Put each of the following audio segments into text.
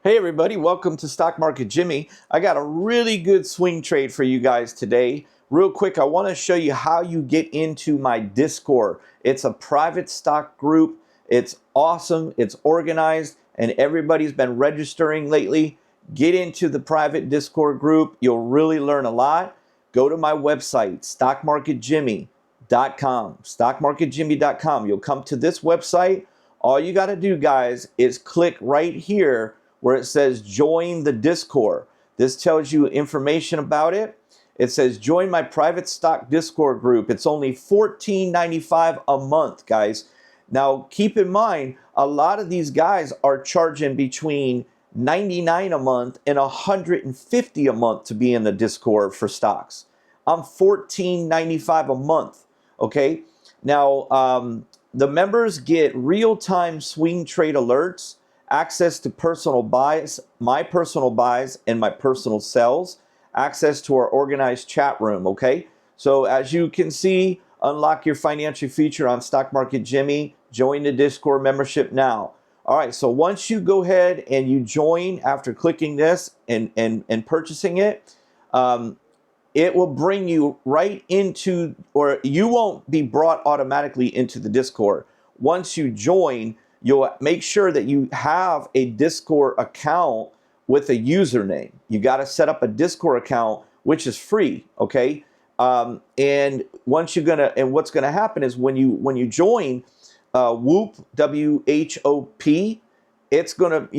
Hey everybody, welcome to Stock Market Jimmy. I got a really good swing trade for you guys today. Real quick, I want to show you how you get into my Discord. It's a private stock group. It's awesome, it's organized, and everybody's been registering lately. Get into the private Discord group. You'll really learn a lot. Go to my website, stockmarketjimmy.com. Stockmarketjimmy.com. You'll come to this website. All you got to do, guys, is click right here where it says join the Discord. This tells you information about it. It says join my private stock Discord group. It's only $14.95 a month, guys. Now keep in mind, a lot of these guys are charging between $99 a month and $150 a month to be in the Discord for stocks. I'm $14.95 a month. Okay. Now the members get real-time swing trade alerts, access to personal buys, my personal buys and my personal sells, access to our organized chat room, okay? So as you can see, unlock your financial future on Stock Market Jimmy, join the Discord membership now. All right, so once you go ahead and you join after clicking this and purchasing it, it will bring you right into, or you won't be brought automatically into the Discord. Once you join, you'll make sure that you have a Discord account with a username. You got to set up a Discord account, which is free, okay? And once you're gonna, and what's gonna happen is when you join Whoop, WHOP, it's gonna,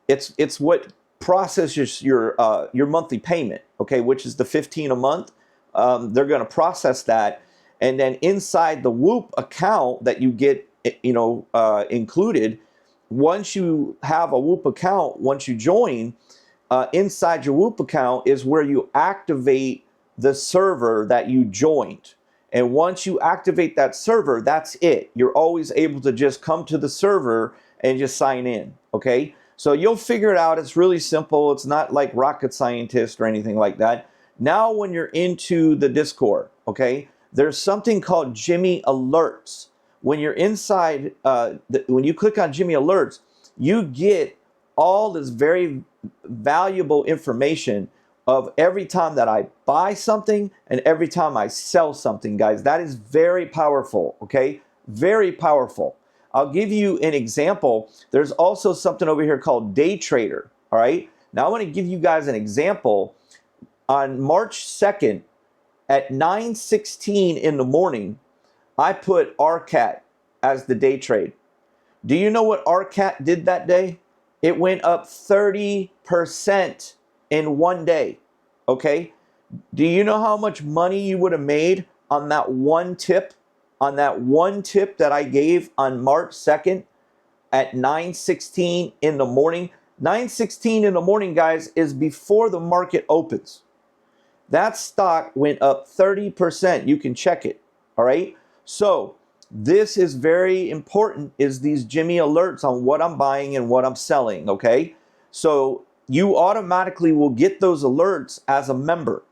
it's what processes your monthly payment, okay, which is the $15 a month. They're gonna process that, and then inside the Whoop account that you get included, once you have a Whoop account, once you join, inside your Whoop account is where you activate the server that you joined. And once you activate that server, that's it. You're always able to just come to the server and just sign in, okay? So you'll figure it out. It's really simple. It's not like rocket scientist or anything like that. Now when you're into the Discord, okay, there's something called Jimmy Alerts. When you're inside, when you click on Jimmy Alerts, you get all this very valuable information of every time that I buy something and every time I sell something, guys. That is very powerful, okay? Very powerful. I'll give you an example. There's also something over here called Day Trader, all right? Now I want to give you guys an example. On March 2nd at 9:16 in the morning, I put RCAT as the day trade. Do you know what RCAT did that day? It went up 30% in one day, okay? Do you know how much money you would have made on that one tip? On that one tip that I gave on March 2nd at 9:16 in the morning. 9:16 in the morning, guys, is before the market opens. That stock went up 30%. You can check it, all right? So this is very important, is these Jimmy alerts on what I'm buying and what I'm selling, okay? So you automatically will get those alerts as a member.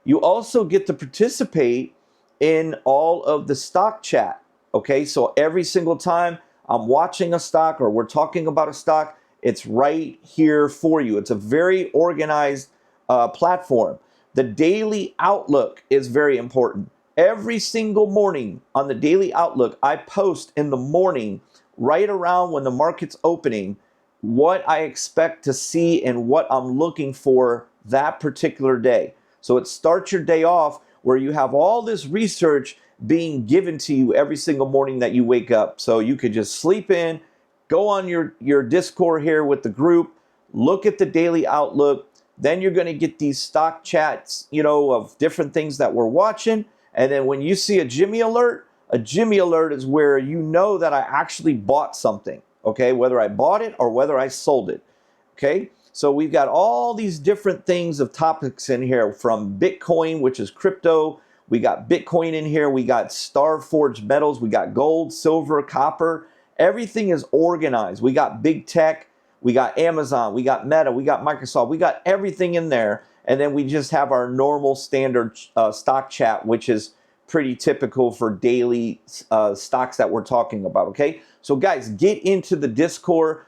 You also get to participate in all of the stock chat, okay? So every single time I'm watching a stock or we're talking about a stock, it's right here for you. It's a very organized platform. The daily outlook is very important. Every single morning on the daily outlook, I post in the morning, right around when the market's opening, what I expect to see and what I'm looking for that particular day. So it starts your day off where you have all this research being given to you every single morning that you wake up. So you could just sleep in, go on your Discord here with the group, look at the daily outlook. Then you're going to get these stock chats, of different things that we're watching. And then when you see a Jimmy alert is where you know that I actually bought something, okay? Whether I bought it or whether I sold it, okay? So we've got all these different things of topics in here, from Bitcoin, which is crypto. We got Bitcoin in here. We got Star Forged metals. We got gold, silver, copper. Everything is organized. We got big tech. We got Amazon. We got Meta. We got Microsoft. We got everything in there. And then we just have our normal standard stock chat, which is pretty typical for daily stocks that we're talking about, okay? So guys, get into the Discord.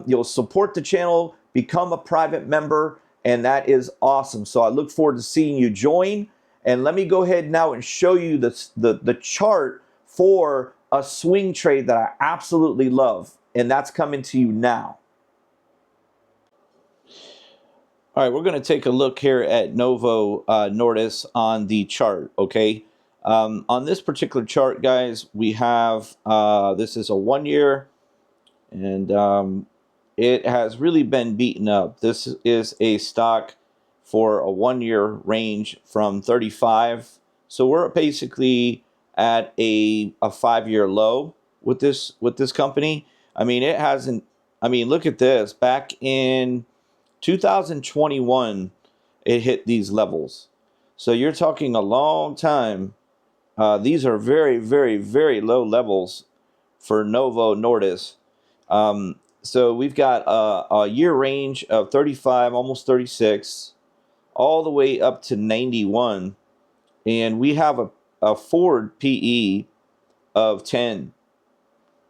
You'll support the channel become a private member, and that is awesome. So I look forward to seeing you join. And let me go ahead now and show you the chart for a swing trade that I absolutely love. And that's coming to you now. All right, we're going to take a look here at NVO Nordisk on the chart, okay? On this particular chart, guys, we have, this is a 1 year, and it has really been beaten up. This is a stock for a 1 year range from 35. So we're basically at a 5 year low with this company. I mean, it hasn't, I mean, look at this. Back in 2021, it hit these levels. So you're talking a long time. These are very, very, very low levels for NVO Nordisk. So we've got a year range of 35, almost 36, all the way up to 91. And we have a forward PE of 10.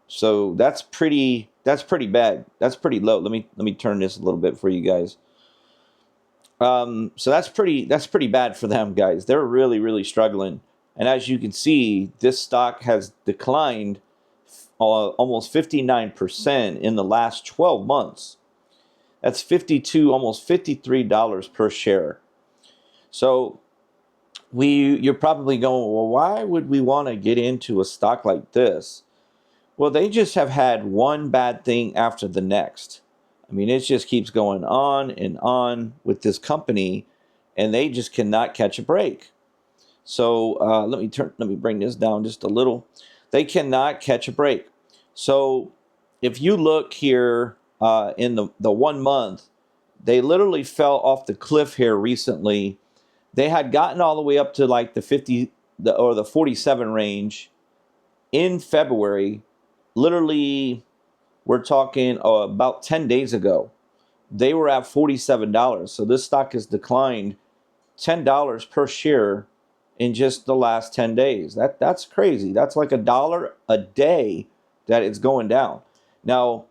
So that's pretty bad. That's pretty low. Let me turn this a little bit for you guys. So that's pretty bad for them, guys. They're really, really struggling. And as you can see, this stock has declined almost 59% in the last 12 months. That's 52, almost $53 per share. So you're probably going, well, why would we want to get into a stock like this? Well, they just have had one bad thing after the next. I mean, it just keeps going on and on with this company, and they just cannot catch a break. So let me bring this down just a little. They cannot catch a break. So if you look here in the 1 month, they literally fell off the cliff here recently. They had gotten all the way up to like the 50 or the 47 range in February. Literally, we're talking about 10 days ago. They were at $47. So this stock has declined $10 per share in just the last 10 days. That's crazy. That's like $1 a day that it's going down. Now,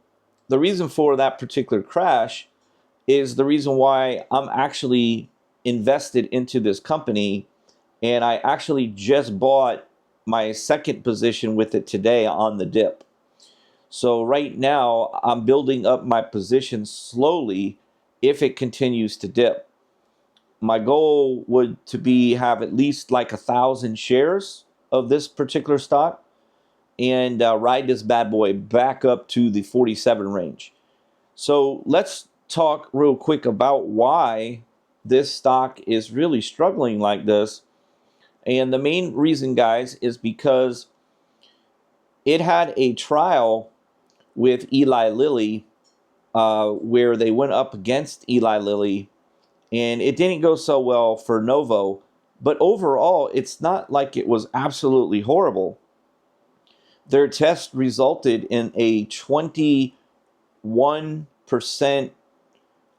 the reason for that particular crash is the reason why I'm actually invested into this company, and I actually just bought my second position with it today on the dip. So right now, I'm building up my position slowly if it continues to dip. My goal would to be have at least like 1,000 shares of this particular stock and ride this bad boy back up to the 47 range. So let's talk real quick about why this stock is really struggling like this. And the main reason, guys, is because it had a trial with Eli Lilly where they went up against Eli Lilly, and it didn't go so well for NVO. But overall, it's not like it was absolutely horrible. Their test resulted in a 21%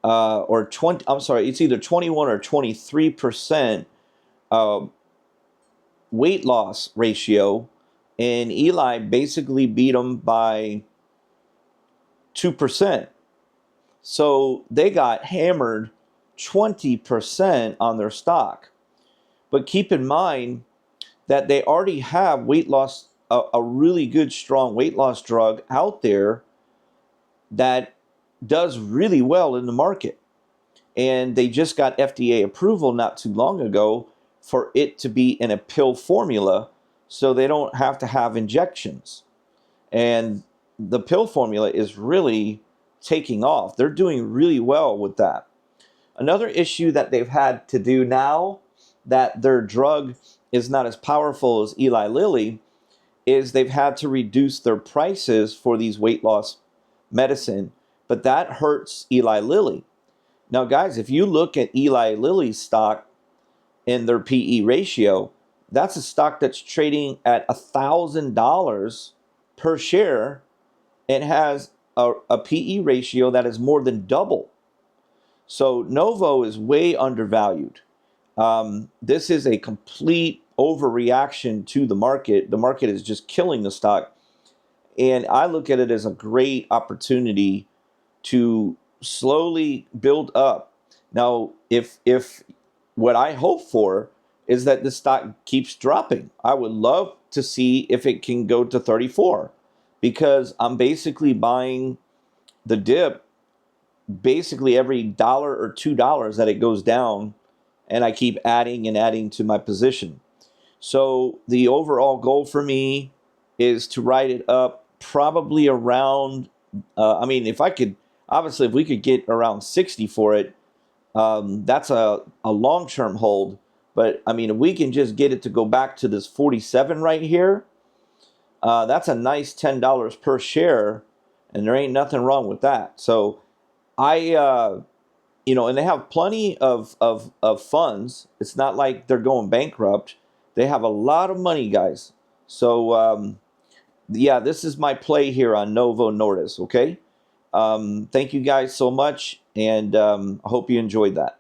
or 20, I'm sorry, it's either 21 or 23% weight loss ratio, and Eli basically beat them by 2%. So they got hammered 20% on their stock. But keep in mind that they already have weight loss, a really good, strong weight loss drug out there that does really well in the market. And they just got FDA approval not too long ago for it to be in a pill formula, so they don't have to have injections. And the pill formula is really taking off. They're doing really well with that. Another issue that they've had to do now that their drug is not as powerful as Eli Lilly is they've had to reduce their prices for these weight loss medicine, but that hurts Eli Lilly. Now, guys, if you look at Eli Lilly's stock in their PE ratio, that's a stock that's trading at $1,000 per share and has a PE ratio that is more than double. So NVO is way undervalued. This is a complete overreaction to the market. The market is just killing the stock. And I look at it as a great opportunity to slowly build up. Now, if what I hope for is that the stock keeps dropping, I would love to see if it can go to 34, because I'm basically buying the dip basically every dollar or $2 that it goes down, and I keep adding and adding to my position. So the overall goal for me is to ride it up probably around, I mean, if I could, obviously, if we could get around 60 for it, that's a long-term hold. But I mean, if we can just get it to go back to this 47 right here, that's a nice $10 per share, and there ain't nothing wrong with that. So you know, and they have plenty of funds. It's not like they're going bankrupt. They have a lot of money, guys. So yeah, this is my play here on Novo Nordisk. Okay. Thank you guys so much, and I hope you enjoyed that.